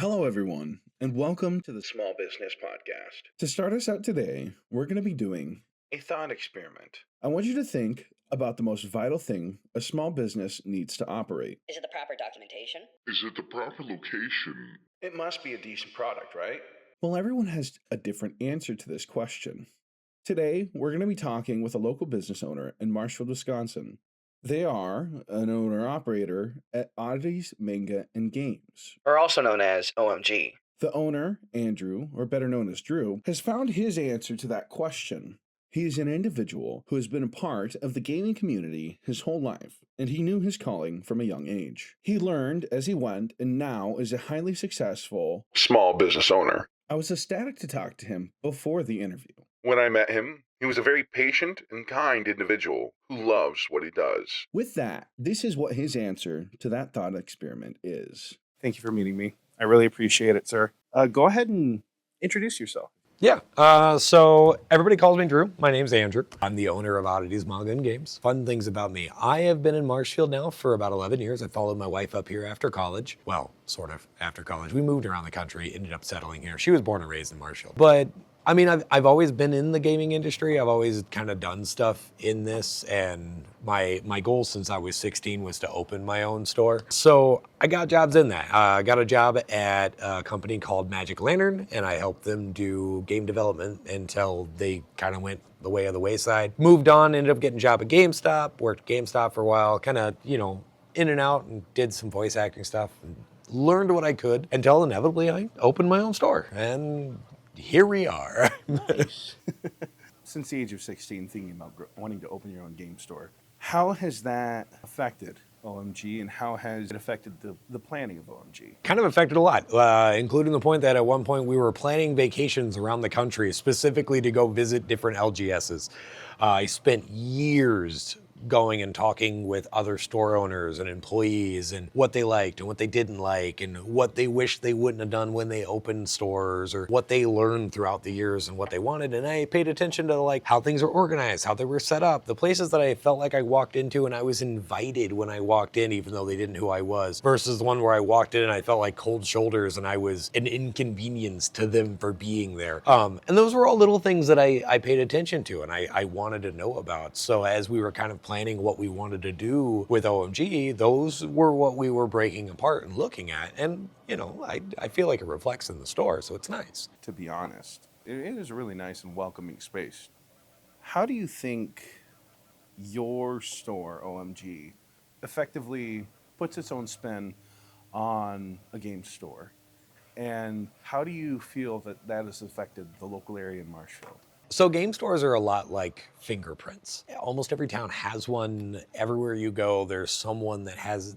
Hello, everyone, and welcome to the Small Business Podcast. To start us out today, we're going to be doing a thought experiment. I want you to think about the most vital thing a small business needs to operate. Is it the proper documentation? Is it the proper location? It must be a decent product, right? Well, everyone has a different answer to this question. Today, we're going to be talking with a local business owner in Marshfield, Wisconsin. They are an owner-operator at Oddities, Manga, and Games, Or also known as OMG. The owner, Andrew, or better known as Drew, has found his answer to that question. He is an individual who has been a part of the gaming community his whole life, and he knew his calling from a young age. He learned as he went, and now is a highly successful small business owner. I was ecstatic to talk to him before the interview. When I met him, he was a very patient and kind individual who loves what he does. With that, this is what his answer to that thought experiment is. Thank you for meeting me. I really appreciate it, sir. Go ahead and introduce yourself. Yeah, so everybody calls me Drew. My name's Andrew. I'm the owner of Oddities, Manga, and Games. Fun things about me. I have been in Marshfield now for about 11 years. I followed my wife up here after college. Well, sort of after college. We moved around the country, ended up settling here. She was born and raised in Marshfield. But I mean, I've always been in the gaming industry. I've always kind of done stuff in this, and my goal since I was 16 was to open my own store. So I got jobs in that. I got a job at a company called Magic Lantern, and I helped them do game development until they kind of went the way of the wayside. Moved on, ended up getting a job at GameStop, worked at GameStop for a while, kind of, in and out, and did some voice acting stuff, and learned what I could until inevitably I opened my own store. And here we are. Nice. Since the age of 16, thinking about wanting to open your own game store, how has that affected OMG, and how has it affected the planning of OMG? Kind of affected a lot, including the point that at one point we were planning vacations around the country specifically to go visit different LGSs. I spent years going and talking with other store owners and employees and what they liked and what they didn't like and what they wished they wouldn't have done when they opened stores, or what they learned throughout the years and what they wanted. And I paid attention to like how things are organized, how they were set up, the places that I felt like I walked into and I was invited when I walked in, even though they didn't know who I was, versus the one where I walked in and I felt like cold shoulders and I was an inconvenience to them for being there. And those were all little things that I paid attention to and I wanted to know about. So as we were kind of planning what we wanted to do with OMG, those were what we were breaking apart and looking at. And, I feel like it reflects in the store, so it's nice. To be honest, it is a really nice and welcoming space. How do you think your store, OMG, effectively puts its own spin on a game store? And how do you feel that has affected the local area in Marshfield? So game stores are a lot like fingerprints. Almost every town has one. Everywhere you go, there's someone that has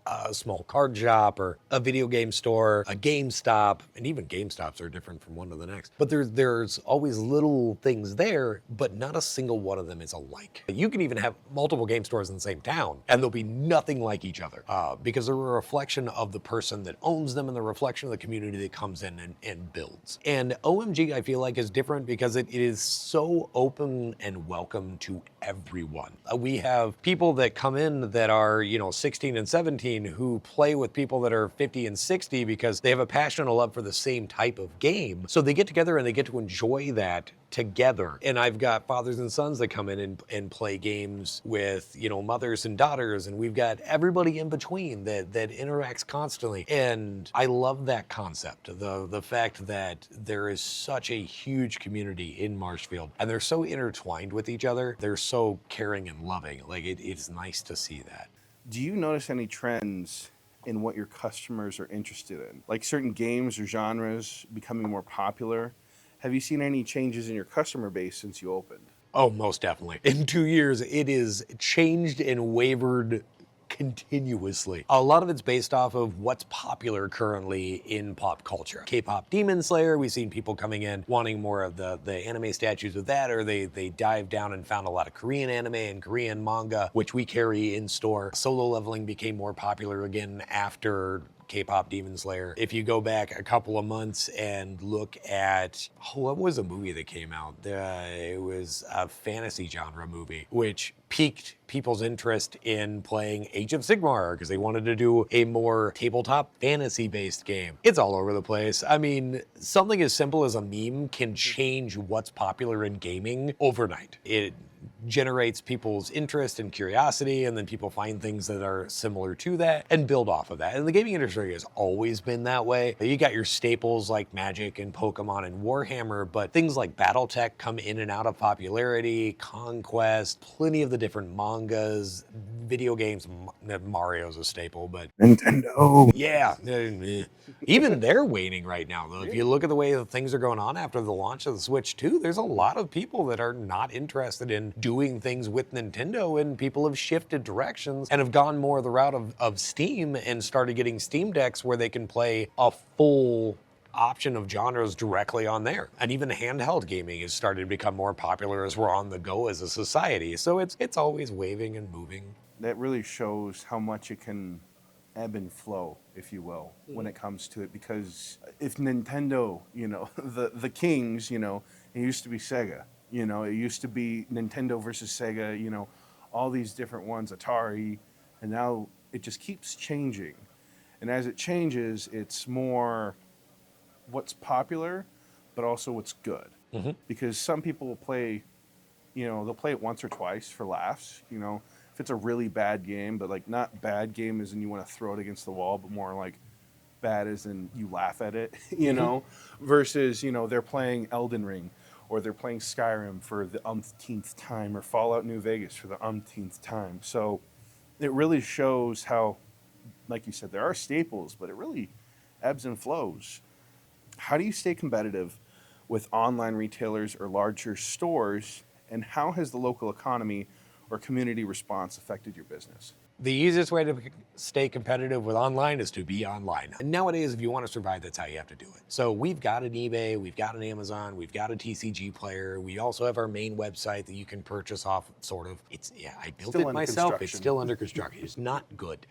a small card shop or a video game store, a GameStop, and even GameStops are different from one to the next. But there's always little things there, but not a single one of them is alike. You can even have multiple game stores in the same town, and they'll be nothing like each other because they're a reflection of the person that owns them and the reflection of the community that comes in and builds. And OMG, I feel like, is different because it is so open and welcome to everyone. We have people that come in that are, 16 and 17 who play with people that are 50 and 60 because they have a passion and a love for the same type of game. So they get together and they get to enjoy that together. And I've got fathers and sons that come in and play games with, mothers and daughters, and we've got everybody in between that interacts constantly. And I love that concept, the fact that there is such a huge community in Marshfield, and they're so intertwined with each other. They're so caring and loving. Like it's nice to see that. Do you notice any trends in what your customers are interested in? Like certain games or genres becoming more popular? Have you seen any changes in your customer base since you opened? Oh, most definitely. In 2 years, it is changed and wavered continuously. A lot of it's based off of what's popular currently in pop culture. K-pop Demon Slayer, we've seen people coming in wanting more of the anime statues of that, or they dived down and found a lot of Korean anime and Korean manga, which we carry in store. Solo leveling became more popular again after K-pop Demon Slayer. If you go back a couple of months and look at, what was a movie that came out? It was a fantasy genre movie, which piqued people's interest in playing Age of Sigmar because they wanted to do a more tabletop fantasy-based game. It's all over the place. I mean, something as simple as a meme can change what's popular in gaming overnight. It generates people's interest and curiosity, and then people find things that are similar to that and build off of that. And the gaming industry has always been that way. You got your staples like Magic and Pokemon and Warhammer, but things like Battletech come in and out of popularity, Conquest, plenty of the different mangas, video games. Mario's a staple, but Nintendo. yeah, even they're waning right now, though. If you look at the way that things are going on after the launch of the Switch 2, there's a lot of people that are not interested in doing things with Nintendo, and people have shifted directions and have gone more the route of Steam and started getting Steam Decks where they can play a full option of genres directly on there. And even handheld gaming has started to become more popular as we're on the go as a society. So it's always waving and moving. That really shows how much it can ebb and flow, if you will, when it comes to it. Because if Nintendo, the kings, it used to be Sega. It used to be Nintendo versus Sega, all these different ones, Atari, and now it just keeps changing. And as it changes, it's more what's popular, but also what's good. Mm-hmm. Because some people will play, they'll play it once or twice for laughs, if it's a really bad game, but like not bad game as in you want to throw it against the wall, but more like bad as in you laugh at it, versus, they're playing Elden Ring or they're playing Skyrim for the umpteenth time or Fallout New Vegas for the umpteenth time. So it really shows how, like you said, there are staples, but it really ebbs and flows. How do you stay competitive with online retailers or larger stores, and how has the local economy or community response affected your business? The easiest way to stay competitive with online is to be online. And nowadays, if you want to survive, that's how you have to do it. So we've got an eBay, we've got an Amazon, we've got a TCG player. We also have our main website that you can purchase off, sort of. I built Still it under myself. It's construction. still under construction. It's not good.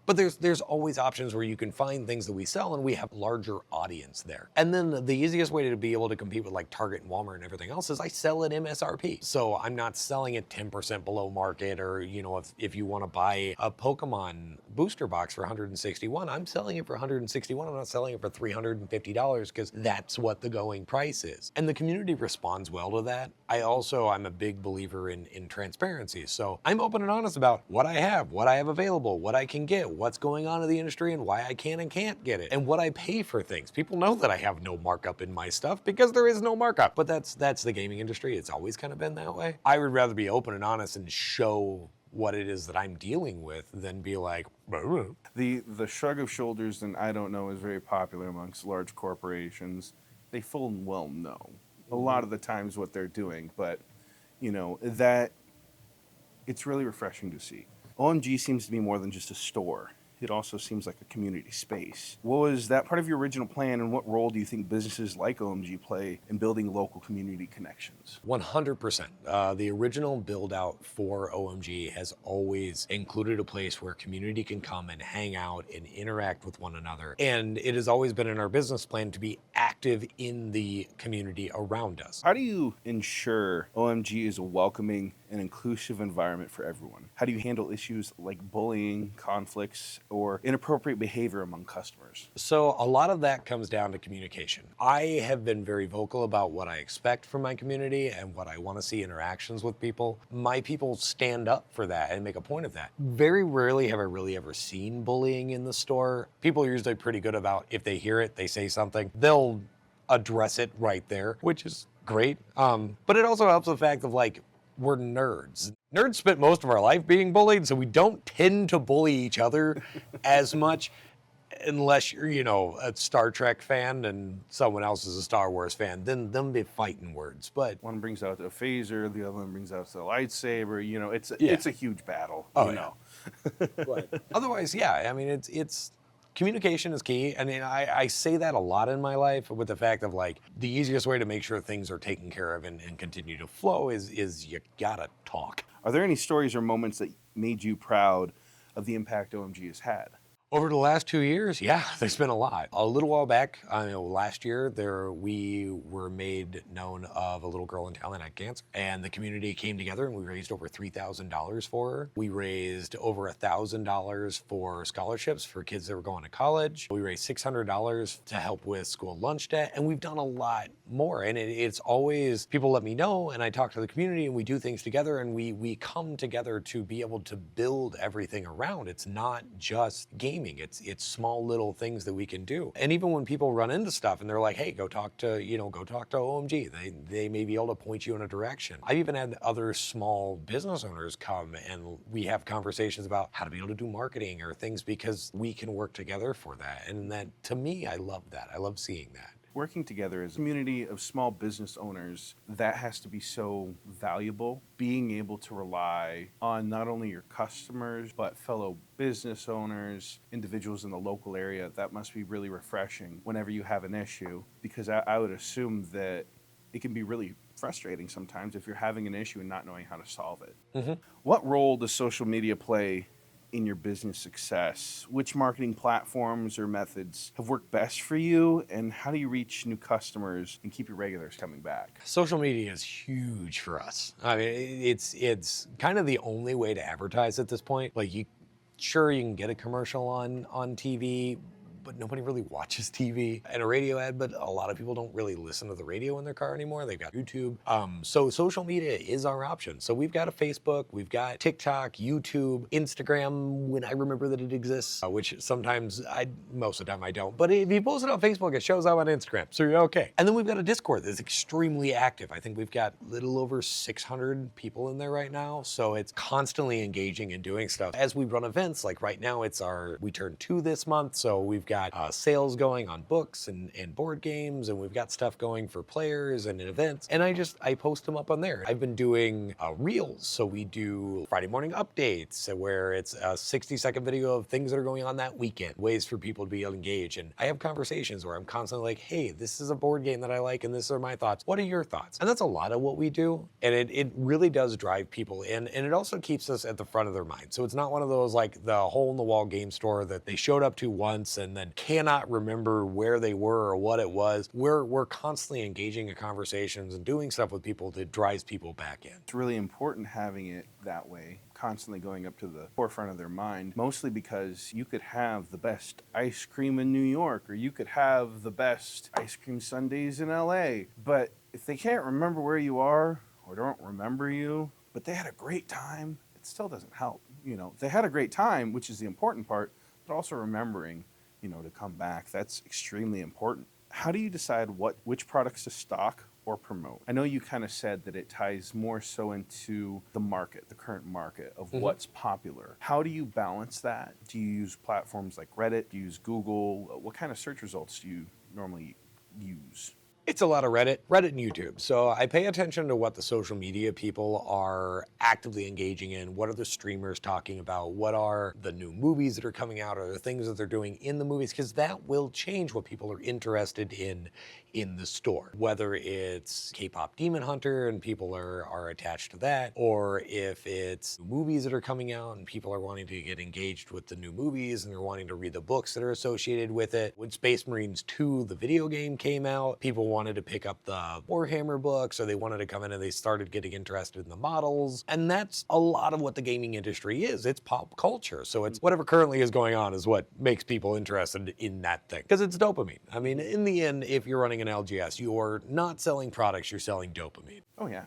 But there's always options where you can find things that we sell, and we have larger audience there. And then the easiest way to be able to compete with like Target and Walmart and everything else is I sell at MSRP. So I'm not selling it 10% below market, or if you want to buy a Pokemon booster box for $161, I'm selling it for $161. I'm not selling it for $350 because that's what the going price is. And the community responds well to that. I'm a big believer in transparency. So I'm open and honest about what I have available, what I can get, what's going on in the industry, and why I can and can't get it, and what I pay for things. People know that I have no markup in my stuff because there is no markup. But that's the gaming industry. It's always kind of been that way. I would rather be open and honest and show what it is that I'm dealing with than be like, The shrug of shoulders, and I don't know, is very popular amongst large corporations. They full and well know a lot of the times what they're doing, but that it's really refreshing to see. OMG seems to be more than just a store. It also seems like a community space. What was that part of your original plan, and what role do you think businesses like OMG play in building local community connections? 100%. The original build out for OMG has always included a place where community can come and hang out and interact with one another. And it has always been in our business plan to be active in the community around us. How do you ensure OMG is a welcoming and inclusive environment for everyone? How do you handle issues like bullying, conflicts, or inappropriate behavior among customers? So a lot of that comes down to communication. I have been very vocal about what I expect from my community and what I want to see interactions with people. My people stand up for that and make a point of that. Very rarely have I really ever seen bullying in the store. People are usually pretty good about, if they hear it, they say something, they'll address it right there, which is great. But it also helps the fact of we're nerds. Nerds spent most of our life being bullied, so we don't tend to bully each other as much unless you're, a Star Trek fan and someone else is a Star Wars fan. Then them be fighting words. But one brings out a phaser, the other one brings out a lightsaber. It's a huge battle. But otherwise, yeah. I mean, it's communication is key. I mean, I say that a lot in my life, with the fact of the easiest way to make sure things are taken care of and continue to flow is you gotta talk. Are there any stories or moments that made you proud of the impact OMG has had? Over the last 2 years, yeah, there's been a lot. A little while back, I know last year, we were made known of a little girl in town that had cancer, and the community came together and we raised over $3,000 for her. We raised over $1,000 for scholarships for kids that were going to college. We raised $600 to help with school lunch debt, and we've done a lot more. And it's always, people let me know, and I talk to the community, and we do things together, and we come together to be able to build everything around. It's not just gaming. It's small little things that we can do. And even when people run into stuff and they're like, hey, go talk to OMG. They may be able to point you in a direction. I've even had other small business owners come and we have conversations about how to be able to do marketing or things because we can work together for that. And that, to me, I love that. I love seeing that. Working together as a community of small business owners, that has to be so valuable. Being able to rely on not only your customers, but fellow business owners, individuals in the local area, that must be really refreshing whenever you have an issue, because I would assume that it can be really frustrating sometimes if you're having an issue and not knowing how to solve it. Mm-hmm. What role does social media play in your business success? Which marketing platforms or methods have worked best for you, and how do you reach new customers and keep your regulars coming back? Social media is huge for us. I mean, it's kind of the only way to advertise at this point. Like, you can get a commercial on TV, but nobody really watches TV, and a radio ad, but a lot of people don't really listen to the radio in their car anymore. They've got YouTube. So social media is our option. So we've got a Facebook, we've got TikTok, YouTube, Instagram, when I remember that it exists, which sometimes most of the time I don't. But if you post it on Facebook, it shows up on Instagram, so you're okay. And then we've got a Discord that's extremely active. I think we've got a little over 600 people in there right now. So it's constantly engaging and doing stuff. As we run events, like right now, we turned 2 this month, so we've got sales going on books and board games, and we've got stuff going for players and events, and I post them up on there. I've been doing reels, so we do Friday morning updates where it's a 60-second video of things that are going on that weekend, ways for people to be engaged. And I have conversations where I'm constantly like, hey, this is a board game that I like and this are my thoughts. What are your thoughts? And that's a lot of what we do, and it really does drive people in, and it also keeps us at the front of their mind. So it's not one of those like the hole in the wall game store that they showed up to once and then cannot remember where they were or what it was. We're constantly engaging in conversations and doing stuff with people that drives people back in. It's really important having it that way, constantly going up to the forefront of their mind, mostly because you could have the best ice cream in New York, or you could have the best ice cream sundaes in LA, but if they can't remember where you are or don't remember you, but they had a great time, it still doesn't help. They had a great time, which is the important part, but also remembering to come back. That's extremely important. How do you decide which products to stock or promote? I know you kind of said that it ties more so into the market, the current market of what's popular. How do you balance that? Do you use platforms like Reddit? Do you use Google? What kind of search results do you normally use? It's a lot of Reddit and YouTube. So I pay attention to what the social media people are actively engaging in. What are the streamers talking about? What are the new movies that are coming out, or the things that they're doing in the movies? Because that will change what people are interested in the store. Whether it's K-pop Demon Hunter and people are attached to that, or if it's movies that are coming out and people are wanting to get engaged with the new movies and they're wanting to read the books that are associated with it. When Space Marines 2, the video game, came out, people wanted to pick up the Warhammer books, or they wanted to come in and they started getting interested in the models. And that's a lot of what the gaming industry is. It's pop culture. So it's whatever currently is going on is what makes people interested in that thing. Because it's dopamine. I mean, in the end, if you're running an LGS, you're not selling products, you're selling dopamine. Oh, yeah.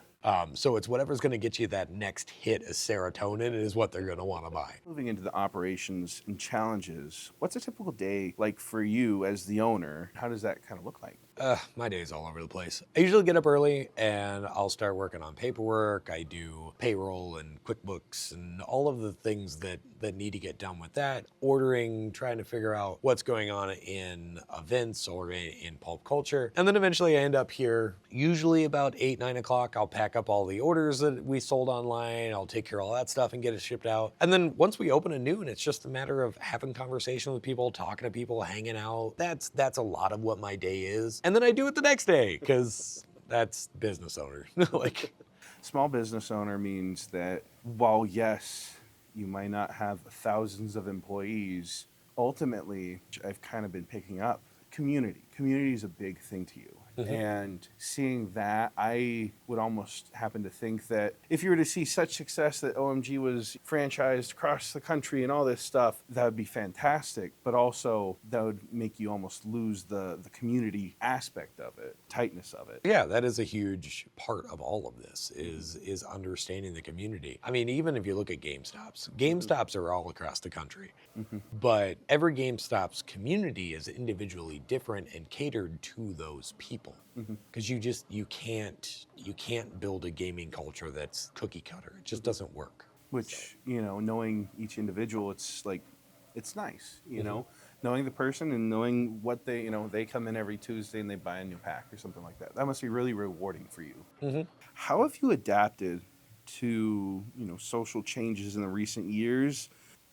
So it's whatever's going to get you that next hit of serotonin is what they're going to want to buy. Moving into the operations and challenges, what's a typical day like for you as the owner? How does that kind of look like? My day's all over the place. I usually get up early and I'll start working on paperwork. I do payroll and QuickBooks and all of the things that need to get done with that. Ordering, trying to figure out what's going on in events or in pulp culture. And then eventually I end up here, usually about 8, 9 o'clock. I'll pack up all the orders that we sold online. I'll take care of all that stuff and get it shipped out. And then once we open a new one, it's just a matter of having conversation with people, talking to people, hanging out. That's a lot of what my day is. And then I do it the next day because that's business owner. Like, small business owner means that while yes, you might not have thousands of employees, ultimately, I've kind of been picking up community. Community is a big thing to you. And seeing that, I would almost happen to think that if you were to see such success that OMG was franchised across the country and all this stuff, that would be fantastic. But also, that would make you almost lose the community aspect of it, tightness of it. Yeah, that is a huge part of all of this is understanding the community. I mean, even if you look at GameStops are all across the country, but every GameStop's community is individually different and catered to those people. Because you can't build a gaming culture that's cookie cutter. It just doesn't work. Which, knowing each individual, it's like, it's nice, knowing the person and knowing what they come in every Tuesday and they buy a new pack or something like that. That must be really rewarding for you. How have you adapted to, social changes in the recent years?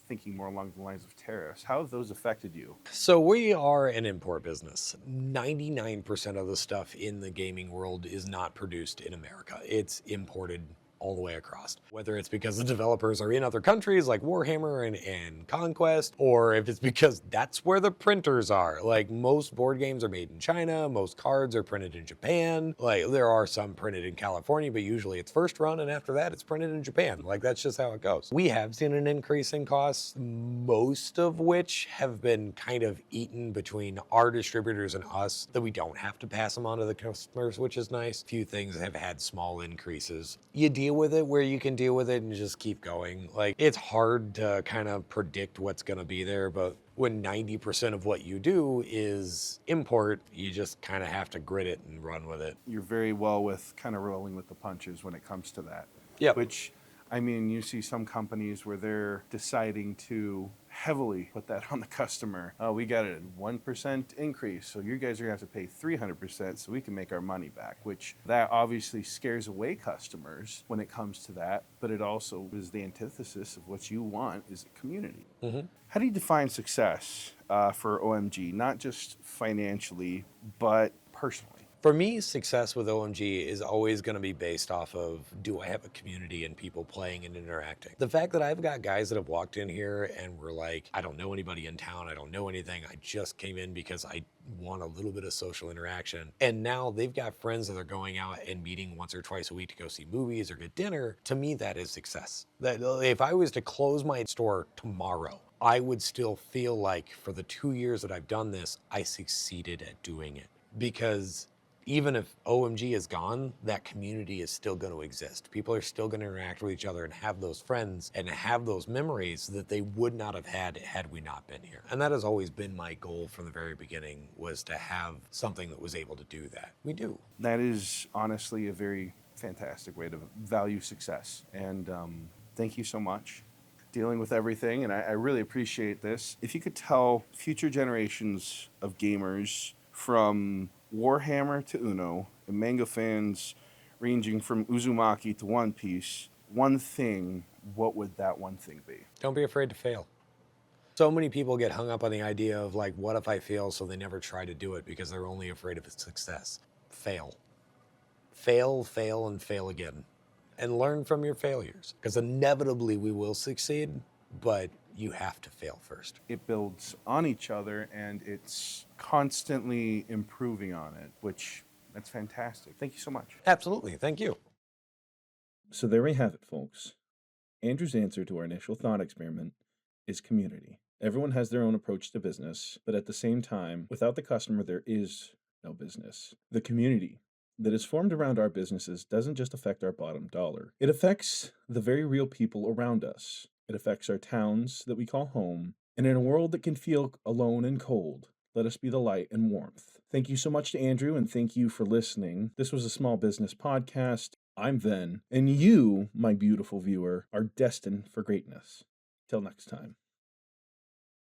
Thinking more along the lines of tariffs, how have those affected you? So we are an import business. 99% of the stuff in the gaming world is not produced in America. It's imported all the way across. Whether it's because the developers are in other countries like Warhammer and Conquest, or if it's because that's where the printers are. Like most board games are made in China, most cards are printed in Japan. Like there are some printed in California, but usually it's first run and after that it's printed in Japan. Like that's just how it goes. We have seen an increase in costs, most of which have been kind of eaten between our distributors and us that we don't have to pass them on to the customers, which is nice. Few things have had small increases. You deal with it where you can deal with it and just keep going. Like it's hard to kind of predict what's going to be there, but when 90% of what you do is import, you just kind of have to grit it and run with it. You're very well with kind of rolling with the punches when it comes to that. Yeah. Which, I mean, you see some companies where they're deciding to heavily put that on the customer. Oh, we got a 1% increase, so you guys are going to have to pay 300% so we can make our money back, which that obviously scares away customers when it comes to that, but it also is the antithesis of what you want is a community. How do you define success for OMG, not just financially, but personally? For me, success with OMG is always going to be based off of, do I have a community and people playing and interacting? The fact that I've got guys that have walked in here and were like, I don't know anybody in town, I don't know anything, I just came in because I want a little bit of social interaction. And now they've got friends that are going out and meeting once or twice a week to go see movies or get dinner. To me, that is success. That if I was to close my store tomorrow, I would still feel like for the 2 years that I've done this, I succeeded at doing it. Because even if OMG is gone, that community is still going to exist. People are still going to interact with each other and have those friends and have those memories that they would not have had we not been here. And that has always been my goal from the very beginning, was to have something that was able to do that. We do. That is honestly a very fantastic way to value success. And thank you so much. Dealing with everything, and I really appreciate this. If you could tell future generations of gamers from Warhammer to Uno, and manga fans ranging from Uzumaki to One Piece, one thing, what would that one thing be? Don't be afraid to fail. So many people get hung up on the idea of like, what if I fail? So they never try to do it because they're only afraid of its success. Fail. Fail, fail, and fail again. And learn from your failures. Because inevitably we will succeed, but you have to fail first. It builds on each other and it's constantly improving on it, which that's fantastic. Thank you so much. Absolutely. Thank you. So there we have it, folks. Andrew's answer to our initial thought experiment is community. Everyone has their own approach to business, but at the same time, without the customer, there is no business. The community that is formed around our businesses doesn't just affect our bottom dollar. It affects the very real people around us. It affects our towns that we call home. And in a world that can feel alone and cold, let us be the light and warmth. Thank you so much to Andrew, and thank you for listening. This was a small business podcast. I'm Ven, and you, my beautiful viewer, are destined for greatness. Till next time.